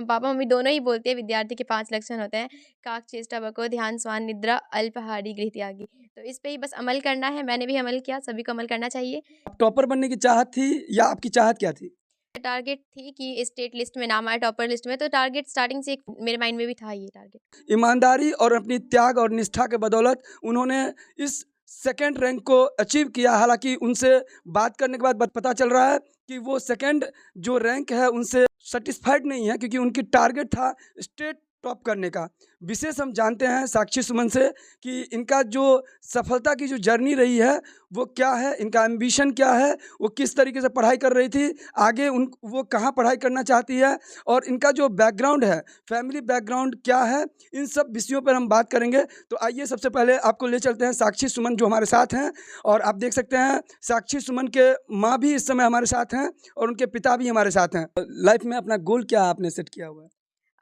Papa mummy दोनों ही बोलते हैं विद्यार्थी के 5 लक्षण होते हैं, काक, चेष्टा, बको, ध्यान, श्वान, निद्रा, अल्पाहारी, गृह त्यागी। तो इस पे ही बस अमल करना है, मैंने भी अमल किया, सभी को अमल करना चाहिए। टॉपर बनने की चाहत थी या आपकी चाहत क्या थी? टारगेट थी कि स्टेट लिस्ट में नाम आए, टॉपर लिस्ट में, तो टारगेट स्टार्टिंग से एक मेरे माइंड में भी था ये टारगेट। ईमानदारी और अपनी त्याग और निष्ठा के बदौलत उन्होंने इस सेकंड रैंक को अचीव किया। हालांकि उनसे बात करने के बाद पता चल रहा है कि वो सेकंड जो रैंक है उनसे सेटिस्फाइड नहीं है, क्योंकि उनकी टारगेट था स्टेट टॉप करने का। विशेष हम जानते हैं साक्षी सुमन से कि इनका जो सफलता की जो जर्नी रही है वो क्या है, इनका एम्बिशन क्या है, वो किस तरीके से पढ़ाई कर रही थी, आगे उन वो कहाँ पढ़ाई करना चाहती है, और इनका जो बैकग्राउंड है, फैमिली बैकग्राउंड क्या है, इन सब विषयों पर हम बात करेंगे। तो आइए सबसे पहले आपको ले चलते हैं साक्षी सुमन जो हमारे साथ हैं। और आप देख सकते हैं साक्षी सुमन के माँ भी इस समय हमारे साथ हैं और उनके पिता भी हमारे साथ हैं। लाइफ में अपना गोल क्या आपने सेट किया हुआ है?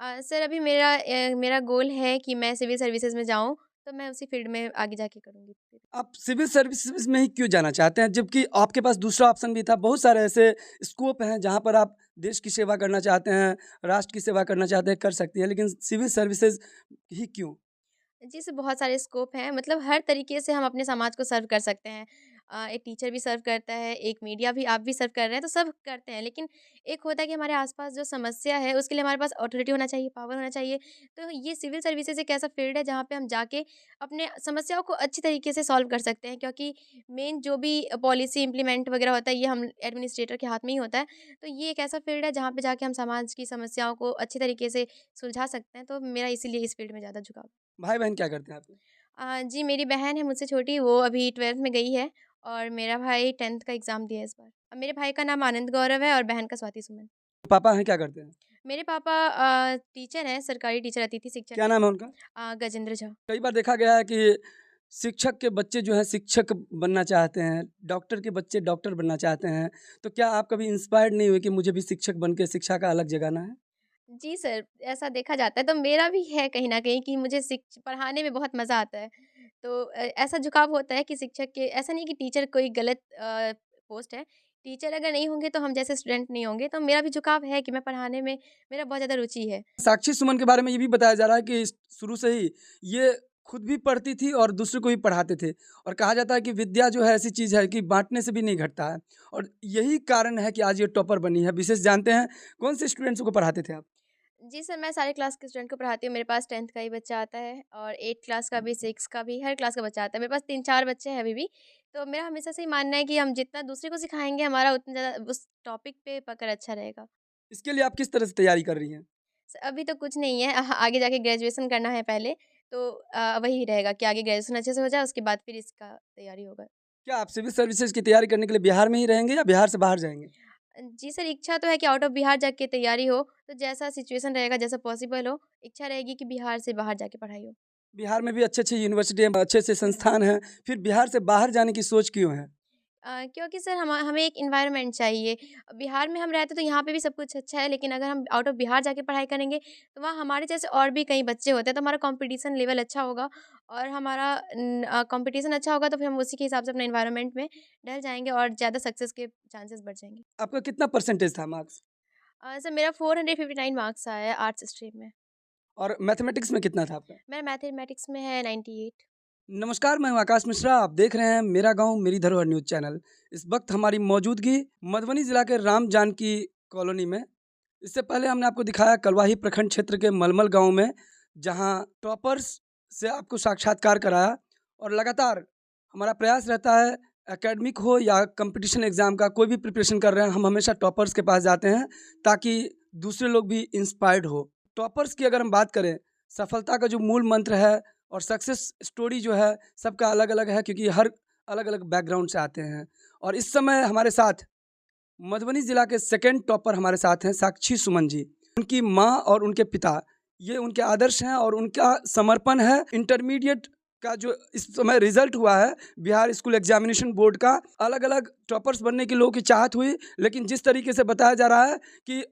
सर अभी मेरा गोल है कि मैं सिविल सर्विसेज़ में जाऊँ, तो मैं उसी फ़ील्ड में आगे जाके करूँगी। आप सिविल सर्विसेज में ही क्यों जाना चाहते हैं, जबकि आपके पास दूसरा ऑप्शन भी था? बहुत सारे ऐसे स्कोप हैं जहां पर आप देश की सेवा करना चाहते हैं, राष्ट्र की सेवा करना चाहते हैं, कर सकती हैं, लेकिन सिविल सर्विसेज ही क्यों? जी, इससे बहुत सारे स्कोप हैं, मतलब हर तरीके से हम अपने समाज को सर्व कर सकते हैं। एक टीचर भी सर्व करता है, एक मीडिया भी, आप भी सर्व कर रहे हैं, तो सब करते हैं। लेकिन एक होता है कि हमारे आस-पास जो समस्या है, उसके लिए हमारे पास अथॉरिटी होना चाहिए, पावर होना चाहिए। तो ये सिविल सर्विसेज़ एक ऐसा फ़ील्ड है, जहाँ पे हम जाके अपने समस्याओं को अच्छी तरीके से सॉल्व कर सकते हैं, क्योंकि मेन जो भी पॉलिसी इम्प्लीमेंट वगैरह होता है, ये हम एडमिनिस्ट्रेटर के हाथ में ही होता है। तो ये एक ऐसा फ़ील्ड है, जहाँ पे जाके हम समाज की समस्याओं को अच्छी तरीके से सुलझा सकते हैं। तो मेरा इसीलिए इस फ़ील्ड में ज़्यादा झुकाव है। भाई बहन क्या करते हैं आपके? जी, मेरी बहन है मुझसे छोटी, वो अभी 12th में गई है और मेरा भाई 10th का एग्ज़ाम दिया है इस बार। मेरे भाई का नाम आनंद गौरव है और बहन का स्वाति सुमन। पापा हैं क्या करते हैं? मेरे पापा टीचर हैं, सरकारी टीचर, अतिथि शिक्षक क्या हैं। नाम है उनका? गजेंद्र झा। कई बार देखा गया है कि शिक्षक के बच्चे जो हैं शिक्षक बनना चाहते हैं, डॉक्टर के बच्चे डॉक्टर बनना चाहते हैं। तो क्या आप कभी इंस्पायर्ड नहीं हुए कि मुझे भी शिक्षक बन के शिक्षा का अलग जगाना है? जी सर, ऐसा देखा जाता है, तो मेरा भी है कहीं न कहीं कि मुझे पढ़ाने में बहुत मज़ा आता है। तो ऐसा झुकाव होता है कि शिक्षक के, ऐसा नहीं कि टीचर कोई गलत पोस्ट है। टीचर अगर नहीं होंगे तो हम जैसे स्टूडेंट नहीं होंगे, तो मेरा भी झुकाव है कि मैं पढ़ाने में, मेरा बहुत ज़्यादा रुचि है। साक्षी सुमन के बारे में ये भी बताया जा रहा है कि शुरू से ही ये खुद भी पढ़ती थी और दूसरे को भी पढ़ाते थे। और कहा जाता है कि विद्या जो है ऐसी चीज़ है कि बांटने से भी नहीं घटता है, और यही कारण है कि आज ये टॉपर बनी है। विशेष जानते हैं कौन से स्टूडेंट्स को पढ़ाते थे आप? जी सर, मैं सारे क्लास के स्टूडेंट को पढ़ाती हूँ। मेरे पास 10th का ही बच्चा आता है और 8th क्लास का भी, 6 का भी, हर क्लास का बच्चा आता है। मेरे पास 3-4 बच्चे हैं अभी भी। तो मेरा हमेशा से ही मानना है कि हम जितना दूसरे को सिखाएँगे, हमारा उतना ज़्यादा उस टॉपिक पे पकड़ अच्छा रहेगा। इसके लिए आप किस तरह से तैयारी कर रही हैं? अभी तो कुछ नहीं है, आगे जाके ग्रेजुएशन करना है पहले, तो वही रहेगा कि आगे ग्रेजुएशन अच्छे से हो जाए, उसके बाद फिर इसका तैयारी होगा। क्या आप सिविल सर्विसेज की तैयारी करने के लिए बिहार में ही रहेंगे या बिहार से बाहर जाएँगे? जी सर, इच्छा तो है कि आउट ऑफ बिहार जाके तैयारी हो, तो जैसा सिचुएशन रहेगा, जैसा पॉसिबल हो, इच्छा रहेगी कि बिहार से बाहर जाके पढ़ाई हो। बिहार में भी अच्छी-अच्छी यूनिवर्सिटी हैं, अच्छे-अच्छे संस्थान हैं, फिर बिहार से बाहर जाने की सोच क्यों है? क्योंकि सर हमें एक एनवायरनमेंट चाहिए। बिहार में हम रहते तो यहाँ पे भी सब कुछ अच्छा है, लेकिन अगर हम आउट ऑफ बिहार जाके पढ़ाई करेंगे, तो वहाँ हमारे जैसे और भी कई बच्चे होते हैं, तो हमारा कॉम्पिटिशन लेवल अच्छा होगा और हमारा कॉम्पिटिशन अच्छा होगा, तो फिर हम उसी के हिसाब से अपने एनवायरनमेंट में ढल जाएँगे और ज़्यादा सक्सेस के चांसेस बढ़ जाएँगे। आपका कितना परसेंटेज था मार्क्स? सर मेरा 459 मार्क्स आया है आर्ट्स स्ट्रीम में। और मैथमेटिक्स में कितना था आपका? मेरा मैथमेटिक्स में है 98। नमस्कार, मैं हूँ आकाश मिश्रा। आप देख रहे हैं मेरा गाँव मेरी धरोहर न्यूज़ चैनल। इस वक्त हमारी मौजूदगी मधुबनी ज़िला के राम जानकी कॉलोनी में। इससे पहले हमने आपको दिखाया कलवाही प्रखंड क्षेत्र के मलमल गाँव में, जहाँ टॉपर्स से आपको साक्षात्कार कराया। और लगातार हमारा प्रयास रहता है, एकेडमिक हो या कंपटीशन एग्ज़ाम का कोई भी प्रिपरेशन कर रहे हैं, हम हमेशा टॉपर्स के पास जाते हैं ताकि दूसरे लोग भी इंस्पायर्ड हो। टॉपर्स की अगर हम बात करें, सफलता का जो मूल मंत्र है और सक्सेस स्टोरी जो है सबका अलग-अलग है, क्योंकि हर अलग-अलग बैकग्राउंड से आते हैं। और इस समय हमारे साथ मधुबनी ज़िला के सेकंड टॉपर हमारे साथ हैं साक्षी सुमन जी। उनकी माँ और उनके पिता, ये उनके आदर्श हैं और उनका समर्पण है। इंटरमीडिएट का जो इस समय रिज़ल्ट हुआ है बिहार स्कूल एग्ज़ामिनेशन बोर्ड का, अलग-अलग टॉपर्स बनने के लोगों की चाहत हुई, लेकिन जिस तरीके से बताया जा रहा है कि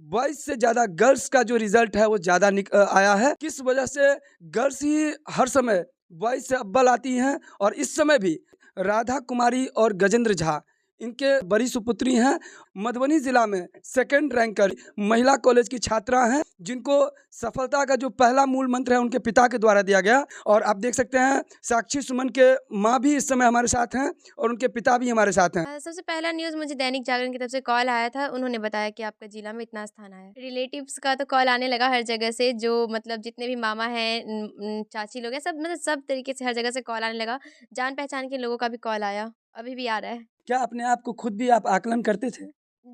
बॉयज़ से ज़्यादा गर्ल्स का जो रिज़ल्ट है वो ज़्यादा आया है। किस वजह से गर्ल्स ही हर समय बॉयज़ से अव्वल आती हैं, और इस समय भी राधा कुमारी और गजेंद्र झा, इनके बड़ी सुपुत्री हैं। मधुबनी जिला में सेकंड रैंकर महिला कॉलेज की छात्रा हैं, जिनको सफलता का जो पहला मूल मंत्र है उनके पिता के द्वारा दिया गया। और आप देख सकते हैं साक्षी सुमन के माँ भी इस समय हमारे साथ हैं और उनके पिता भी हमारे साथ हैं। सबसे पहला न्यूज़ मुझे दैनिक जागरण की तरफ से कॉल आया था। उन्होंने बताया कि आपका जिला में इतना स्थान आया है। रिलेटिव्स का तो कॉल आने लगा हर जगह से, जो मतलब जितने भी मामा हैं, चाची लोग हैं, सब मतलब सब तरीके से हर जगह से कॉल आने लगा। जान-पहचान के लोगों का भी कॉल आया, अभी भी आ रहा है। क्या अपने आप को खुद भी आप आकलन करते थे?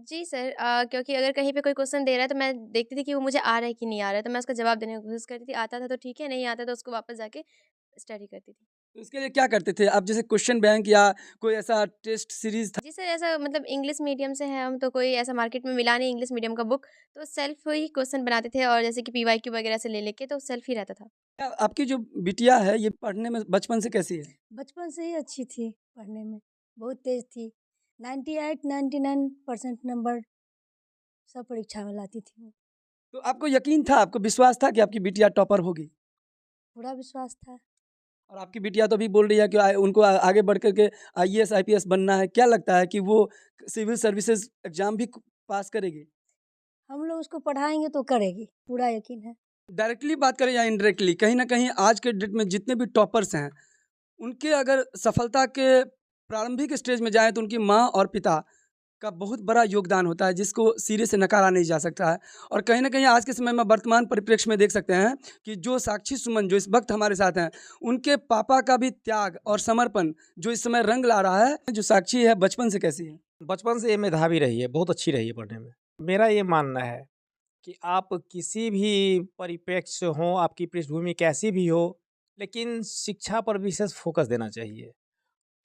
जी सर, क्योंकि अगर कहीं पे कोई क्वेश्चन दे रहा है तो मैं देखती थी कि वो मुझे आ रहा है कि नहीं आ रहा है, तो मैं उसका जवाब देने की कोशिश करती थी। आता था तो ठीक है, नहीं आता तो उसको वापस जाके स्टडी करती थी। तो इसके लिए क्या करते थे आप? जैसे क्वेश्चन बैंक या कोई ऐसा टेस्ट सीरीज था? जी सर, ऐसा मतलब इंग्लिश मीडियम से हैं हम, तो कोई ऐसा मार्केट में मिला नहीं इंग्लिश मीडियम का बुक, तो सेल्फ ही क्वेश्चन बनाते थे और जैसे कि पीवाईक्यू वगैरह से ले लेके तो सेल्फ ही रहता था। क्या आपकी जो बिटिया है ये पढ़ने में बचपन से कैसी है? बचपन से ही अच्छी थी पढ़ने में, बहुत तेज़ थी। 98-99% नंबर सब परीक्षा में लाती थी वो, तो आपको यकीन था, आपको विश्वास था कि आपकी बिटिया टॉपर होगी? पूरा विश्वास था। और आपकी बिटिया तो अभी बोल रही है कि उनको आगे बढ़ कर के आईएएस आईपीएस बनना है। क्या लगता है कि वो सिविल सर्विसेज एग्जाम भी पास करेगी? हम लोग उसको पढ़ाएँगे तो करेगी, पूरा यकीन है। डायरेक्टली बात करें या इनडायरेक्टली, कहीं ना कहीं आज के डेट में जितने भी टॉपर्स हैं उनके अगर सफलता के प्रारंभिक स्टेज में जाएँ तो उनकी माँ और पिता का बहुत बड़ा योगदान होता है, जिसको सिरे से नकारा नहीं जा सकता है। और कहीं न कहीं आज के समय में वर्तमान परिप्रेक्ष्य में देख सकते हैं कि जो साक्षी सुमन जो इस वक़्त हमारे साथ हैं, उनके पापा का भी त्याग और समर्पण जो इस समय रंग ला रहा है। जो साक्षी है बचपन से कैसी है? बचपन से ये मेधावी रही है, बहुत अच्छी रही है पढ़ने में। मेरा ये मानना है कि आप किसी भी परिप्रेक्ष्य से हों, आपकी पृष्ठभूमि कैसी भी हो, लेकिन शिक्षा पर विशेष फ़ोकस देना चाहिए।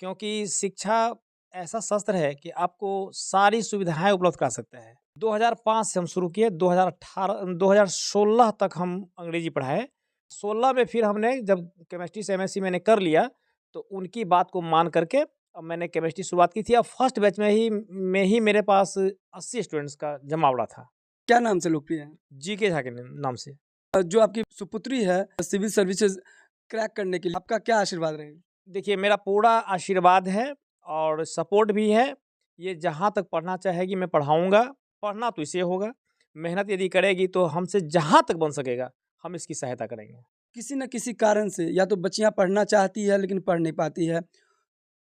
क्योंकि शिक्षा ऐसा शस्त्र है कि आपको सारी सुविधाएँ उपलब्ध करा सकता है। 2005 से हम शुरू किए, 2016 तक हम अंग्रेजी पढ़ाए। 16 में फिर हमने जब केमिस्ट्री से एमएससी मैंने कर लिया, तो उनकी बात को मान करके अब मैंने केमिस्ट्री शुरुआत की थी। अब फर्स्ट बैच में ही मेरे पास 80 स्टूडेंट्स का जमावड़ा था, क्या नाम से लोकप्रिय है? जीके झा के नाम से। जो आपकी सुपुत्री है सिविल सर्विसेज क्रैक करने के लिए आपका क्या आशीर्वाद रहेगा? देखिए, मेरा पूरा आशीर्वाद है और सपोर्ट भी है। ये जहाँ तक पढ़ना चाहेगी मैं पढ़ाऊँगा। पढ़ना तो इसे होगा, मेहनत यदि करेगी तो हमसे जहाँ तक बन सकेगा हम इसकी सहायता करेंगे। किसी न किसी कारण से या तो बच्चियाँ पढ़ना चाहती है लेकिन पढ़ नहीं पाती है,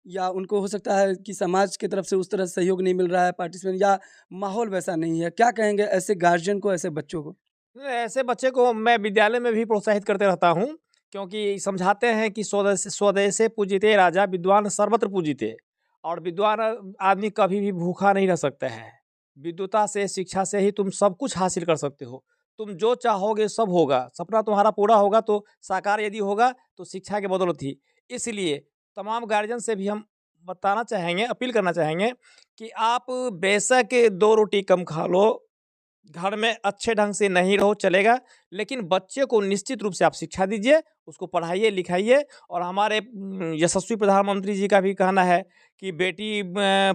या उनको हो सकता है कि समाज की तरफ से उस तरह सहयोग नहीं मिल रहा है, पार्टिसिपेंट या माहौल वैसा नहीं है। क्या कहेंगे ऐसे गार्जियन को, ऐसे बच्चों को? ऐसे बच्चे को मैं विद्यालय में भी प्रोत्साहित करते रहता हूँ, क्योंकि समझाते हैं कि स्वदेशे पूजिते राजा विद्वान सर्वत्र पूजिते। और विद्वान आदमी कभी भी भूखा नहीं रह सकता है। विद्वता से, शिक्षा से ही तुम सब कुछ हासिल कर सकते हो। तुम जो चाहोगे सब होगा। सपना तुम्हारा पूरा होगा तो साकार यदि होगा तो शिक्षा की बदौलत ही। इसलिए तमाम गार्जियन से भी हम बताना चाहेंगे, अपील करना चाहेंगे कि आप बेशक 2 रोटी कम खा लो, घर में अच्छे ढंग से नहीं रहो चलेगा, लेकिन बच्चे को निश्चित रूप से आप शिक्षा दीजिए, उसको पढ़ाइए, लिखाइए। और हमारे यशस्वी प्रधानमंत्री जी का भी कहना है कि बेटी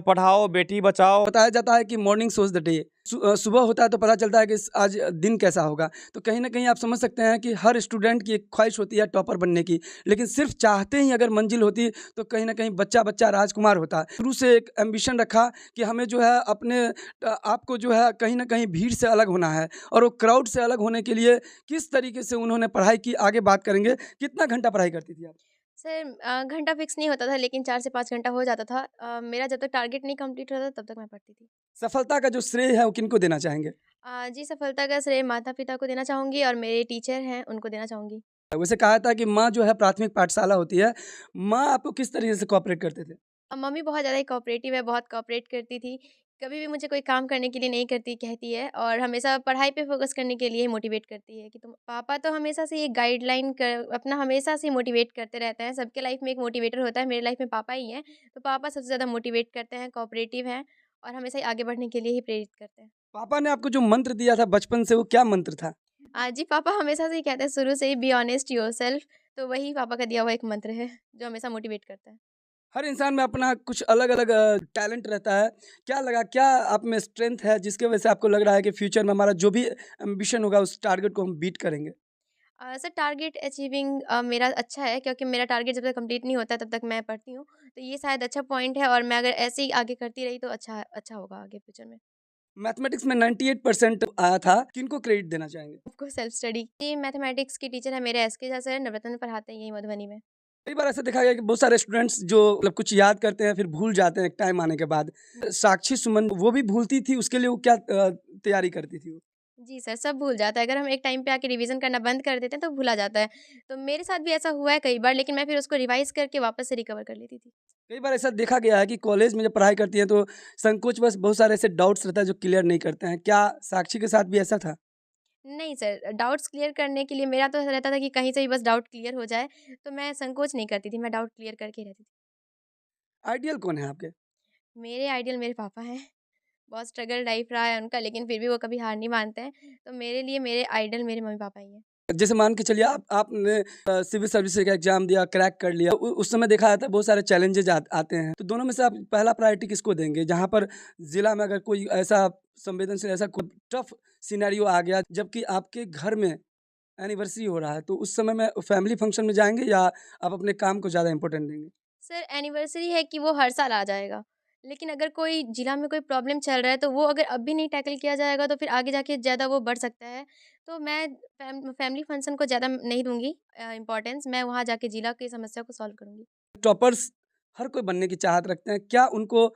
पढ़ाओ, बेटी बचाओ। बताया जाता है कि मॉर्निंग शोज द डे। सुबह होता है तो पता चलता है कि आज दिन कैसा होगा। तो कहीं न कहीं आप समझ सकते हैं कि हर स्टूडेंट की एक ख्वाहिश होती है टॉपर बनने की, लेकिन सिर्फ चाहते ही अगर मंजिल होती तो कहीं न कहीं बच्चा राजकुमार होता है। शुरू से एक एम्बिशन रखा कि हमें जो है अपने आपको जो है कहीं न कहीं भीड़ से अलग होना है, और वो क्राउड से अलग होने के लिए किस तरीके से उन्होंने पढ़ाई की, आगे बात करेंगे। कितना घंटा पढ़ाई करती थी आप? सर, घंटा फिक्स नहीं होता था, लेकिन 4 से 5 घंटा हो जाता था। मेरा जब तक टारगेट नहीं कंप्लीट होता तब तक मैं पढ़ती थी। सफलता का जो श्रेय है वो किनको देना चाहेंगे? जी, सफलता का श्रेय माता-पिता को देना चाहूँगी और मेरे टीचर हैं उनको देना चाहूँगी। वैसे कहा था कि माँ जो है प्राथमिक पाठशाला होती है। माँ आपको किस तरीके से कोऑपरेट करते थे? मम्मी बहुत ज़्यादा ही कोऑपरेटिव है, बहुत कोऑपरेट करती थी। कभी भी मुझे कोई काम करने के लिए नहीं करती कहती है, और हमेशा पढ़ाई पे फ़ोकस करने के लिए ही मोटिवेट करती है कि तुम पापा तो हमेशा से ये गाइडलाइन कर अपना हमेशा से मोटिवेट करते रहते हैं। सबके लाइफ़ में एक मोटिवेटर होता है, मेरे लाइफ़ में पापा ही हैं। तो पापा सबसे ज़्यादा मोटिवेट करते हैं, कोऑपरेटिव हैं और हमेशा ही आगे बढ़ने के लिए ही प्रेरित करते हैं। पापा ने आपको जो मंत्र दिया था बचपन से, वो क्या मंत्र था? जी, पापा हमेशा से ही कहते हैं शुरू से ही, बी ऑनेस्ट योरसेल्फ। तो वही पापा का दिया हुआ एक मंत्र है, जो हमेशा मोटिवेट करता है। हर इंसान में अपना कुछ अलग-अलग टैलेंट रहता है। क्या लगा, क्या आप में स्ट्रेंथ है जिसकी वजह से आपको लग रहा है कि फ्यूचर में हमारा जो भी एम्बिशन होगा उस टारगेट को हम बीट करेंगे? सर टारगेट अचीविंग मेरा अच्छा है, क्योंकि मेरा टारगेट जब तक कंप्लीट नहीं होता तब तक मैं पढ़ती हूँ। तो ये शायद अच्छा पॉइंट है, और मैं अगर ऐसे ही आगे करती रही तो अच्छा अच्छा होगा आगे फ्यूचर में। मैथमेटिक्स में 98% आया था, किनको क्रेडिट देना चाहेंगे? आपको सेल्फ स्टडी। ये मैथमेटिक्स की टीचर है मेरे एसके सर, नवरत्न में पढ़ाते हैं यहीं मधुबनी में। कई बार ऐसा देखा गया कि बहुत सारे स्टूडेंट्स जो मतलब कुछ याद करते हैं फिर भूल जाते हैं एक टाइम आने के बाद। साक्षी सुमन वो भी भूलती थी, उसके लिए वो क्या तैयारी करती थी वो? जी सर, सब भूल जाता है। अगर हम एक टाइम पे आके रिवीज़न करना बंद कर देते हैं तो भूला जाता है। तो मेरे साथ भी ऐसा हुआ है कई बार, लेकिन मैं फिर उसको रिवाइज़ करके वापस से रिकवर कर लेती थी। कई बार ऐसा देखा गया है कि कॉलेज में जब पढ़ाई करती हैं तो संकोचवश बहुत सारे ऐसे डाउट्स रहता है जो क्लियर नहीं करते हैं। क्या साक्षी के साथ भी ऐसा था? नहीं सर, डाउट्स क्लियर करने के लिए मेरा तो ऐसा रहता था कि कहीं से भी बस डाउट क्लियर हो जाए, तो मैं संकोच नहीं करती थी, मैं डाउट क्लियर करके ही रहती थी। आइडियल कौन है आपके? मेरे आइडियल मेरे पापा हैं। बहुत स्ट्रगल लाइफ़ रहा है उनका, लेकिन फिर भी वो कभी हार नहीं मानते हैं। तो मेरे लिए मेरे आइडल मेरे मम्मी-पापा ही हैं। जैसे मान के चलिए आपने सिविल सर्विसेज का एग्जाम दिया, क्रैक कर लिया। उस समय देखा जाता है बहुत सारे चैलेंजेज आते हैं। तो दोनों में से आप पहला प्रायोरिटी किसको देंगे? जहाँ पर ज़िला में अगर कोई ऐसा संवेदनशील ऐसा कोई टफ सिनेरियो आ गया जबकि आपके घर में एनिवर्सरी हो रहा है, तो उस समय में फैमिली फंक्शन में जाएँगे या आप अपने काम को ज़्यादा इम्पोर्टेंट देंगे? सर एनिवर्सरी है कि वो हर साल आ जाएगा। लेकिन अगर कोई जिला में कोई प्रॉब्लम चल रहा है, तो वो अगर अब भी नहीं टैकल किया जाएगा तो फिर आगे जाके ज़्यादा वो बढ़ सकता है। तो मैं फैमिली फंक्शन को ज़्यादा नहीं दूँगी इम्पोर्टेंस, मैं वहाँ जाके जिला की समस्या को सॉल्व करूँगी। टॉपर्स हर कोई बनने की चाहत रखते हैं। क्या उनको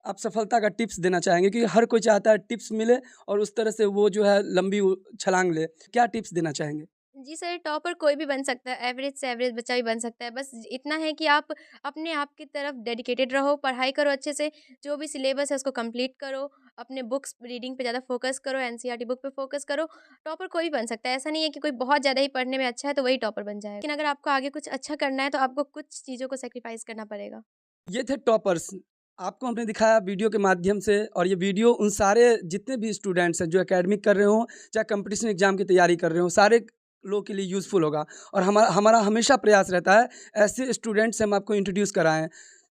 आप सफलता का टिप्स देना चाहेंगे? क्योंकि हर कोई चाहता है टिप्स मिले और उस तरह से वो जो है लंबी छलांग ले। क्या टिप्स देना चाहेंगे? जी सर, टॉपर कोई भी बन सकता है, एवरेज से एवरेज बच्चा भी बन सकता है। बस इतना है कि आप अपने आप की तरफ डेडिकेटेड रहो, पढ़ाई करो अच्छे से, जो भी सिलेबस है उसको कंप्लीट करो, अपने बुक्स रीडिंग पे ज़्यादा फोकस करो, एनसीईआरटी बुक पे फोकस करो। टॉपर कोई भी बन सकता है, ऐसा नहीं है कि कोई बहुत ज़्यादा ही पढ़ने में अच्छा है तो वही टॉपर बन जाएगा। लेकिन अगर आपको आगे कुछ अच्छा करना है तो आपको कुछ चीज़ों को सैक्रिफाइस करना पड़ेगा। ये थे टॉपर्स। आपको हमने दिखाया वीडियो के माध्यम से और ये वीडियो उन सारे जितने भी स्टूडेंट्स हैं जो एकेडमिक कर रहे हों, चाहे कॉम्पिटिशन एग्ज़ाम की तैयारी कर रहे हों, सारे लोगों के लिए यूज़फुल होगा। और हमारा हमारा हमेशा प्रयास रहता है ऐसे स्टूडेंट्स से हम आपको इंट्रोड्यूस कराएँ।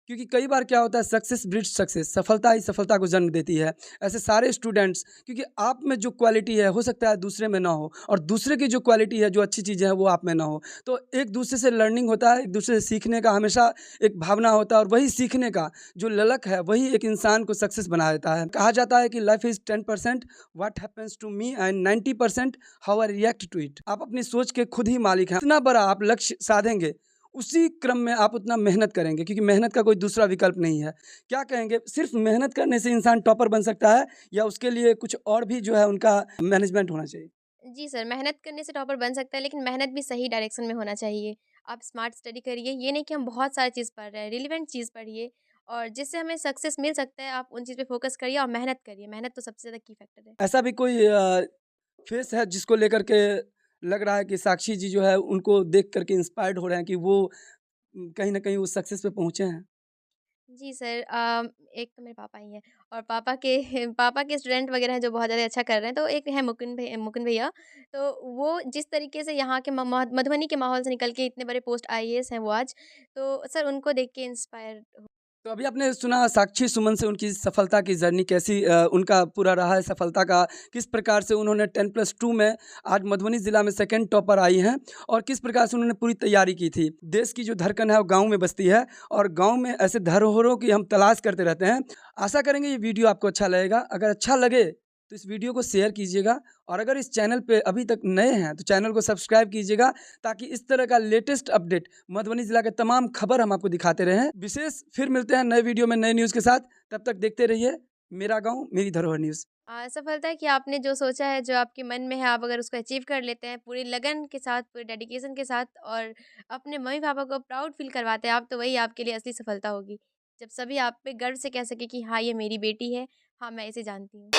क्योंकि कई बार क्या होता है सक्सेस ब्रीड्स सक्सेस, सफलता ही सफलता को जन्म देती है। ऐसे सारे स्टूडेंट्स क्योंकि आप में जो क्वालिटी है हो सकता है दूसरे में ना हो और दूसरे की जो क्वालिटी है जो अच्छी चीज़ें हैं वो आप में ना हो। तो एक दूसरे से लर्निंग होता है, एक दूसरे से सीखने का हमेशा एक भावना होता है और वही सीखने का जो ललक है वही एक इंसान को सक्सेस बना देता है। कहा जाता है कि life is 10% what happens to me and 90% how I react to it. आप अपनी सोच के खुद ही मालिक हैं। जितना बड़ा आप लक्ष्य साधेंगे उसी क्रम में आप उतना मेहनत करेंगे क्योंकि मेहनत का कोई दूसरा विकल्प नहीं है। क्या कहेंगे सिर्फ मेहनत करने से इंसान टॉपर बन सकता है या उसके लिए कुछ और भी जो है उनका मैनेजमेंट होना चाहिए? जी सर, मेहनत करने से टॉपर बन सकता है, लेकिन मेहनत भी सही डायरेक्शन में होना चाहिए। आप स्मार्ट स्टडी करिए, ये नहीं कि हम बहुत सारी चीज़ पढ़ रहे हैं, रिलेवेंट चीज़ पढ़िए और जिससे हमें सक्सेस मिल सकता है, आप उन चीज़ पे फोकस करिए और मेहनत करिए। मेहनत तो सबसे ज़्यादा की फैक्टर है। ऐसा भी कोई फेस है जिसको लेकर के लग रहा है कि साक्षी जी जो है उनको देख कर के इंस्पायर्ड हो रहे हैं कि वो कहीं न कहीं उस सक्सेस पे पहुँचे हैं? जी सर, एक तो मेरे पापा ही हैं और पापा के पापा के स्टूडेंट वगैरह हैं जो बहुत ज़्यादा अच्छा कर रहे हैं। तो एक है मुकुंद भैया, तो वो जिस तरीके से यहाँ के म मध मधुबनी के माहौल से निकल के इतने बड़े पोस्ट आईएएस हैं वो आज, तो सर उनको देख के इंस्पायर। तो अभी आपने सुना साक्षी सुमन से उनकी सफलता की जर्नी कैसी उनका पूरा रहा है सफलता का, किस प्रकार से उन्होंने 10+2 में आज मधुबनी ज़िला में सेकंड टॉपर आई हैं और किस प्रकार से उन्होंने पूरी तैयारी की थी। देश की जो धड़कन है वो गाँव में बसती है और गाँव में ऐसे धरोहरों की हम तलाश करते रहते हैं। आशा करेंगे ये वीडियो आपको अच्छा लगेगा। अगर अच्छा लगे तो इस वीडियो को शेयर कीजिएगा और अगर इस चैनल पे अभी तक नए हैं तो चैनल को सब्सक्राइब कीजिएगा ताकि इस तरह का लेटेस्ट अपडेट मधुबनी जिला के तमाम खबर हम आपको दिखाते रहें। विशेष फिर मिलते हैं नए वीडियो में नए न्यूज़ के साथ, तब तक देखते रहिए मेरा गाँव मेरी धरोहर न्यूज़। सफलता है कि आपने जो सोचा है, जो आपके मन में है, आप अगर उसको अचीव कर लेते हैं पूरी लगन के साथ, पूरे डेडिकेशन के साथ और अपने मम्मी-पापा को प्राउड फ़ील करवाते हैं आप, तो वही आपके लिए असली सफलता होगी। जब सभी आप पे गर्व से कह सकें कि हाँ, ये मेरी बेटी है, हाँ, मैं इसे जानती हूँ।